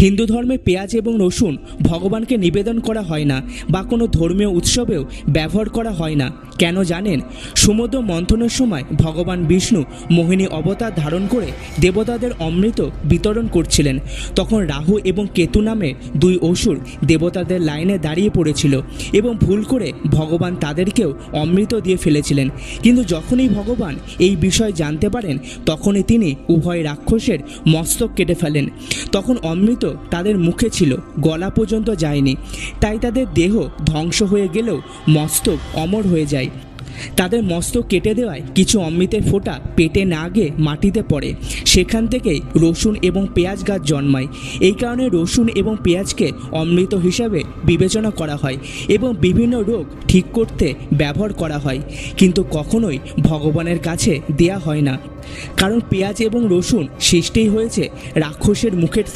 হিন্দু ধর্মে পেঁয়াজ এবং রসুন ভগবানকে নিবেদন করা হয় না বা কোনো ধর্মীয় উৎসবেও ব্যবহার করা হয় না। কেন জানেন? সমুদ্র মন্থনের সময় ভগবান বিষ্ণু মোহিনী অবতার ধারণ করে দেবতাদের অমৃত বিতরণ করছিলেন। তখন রাহু এবং কেতু নামে দুই অসুর দেবতাদের লাইনে দাঁড়িয়ে পড়েছিল এবং ভুল করে ভগবান তাদেরকেও অমৃত দিয়ে ফেলেছিলেন। কিন্তু যখনই ভগবান এই বিষয় জানতে পারেন তখনই তিনি উভয় রাক্ষসের মস্তক কেটে ফেলেন। তখন অমৃত তাদের মুখে ছিল, গলা পর্যন্ত যায়নি। তাই তাদের দেহ ধ্বংস হয়ে গেলেও মস্তক অমর হয়ে যায়। তাদের মস্তক কেটে দেওয়ায় কিছু অমৃতের ফোঁটা পেটে না গিয়ে মাটিতে পড়ে। সেখান থেকেই রসুন এবং পেঁয়াজ গাছ জন্মায়। এই কারণে রসুন এবং পেঁয়াজকে অমৃত হিসাবে বিবেচনা করা হয় এবং বিভিন্ন রোগ ঠিক করতে ব্যবহার করা হয়, কিন্তু কখনোই ভগবানের কাছে দেয়া হয় না। কারণ পেঁয়াজ এবং রসুন সৃষ্টি হয়েছে রাক্ষসের মুখের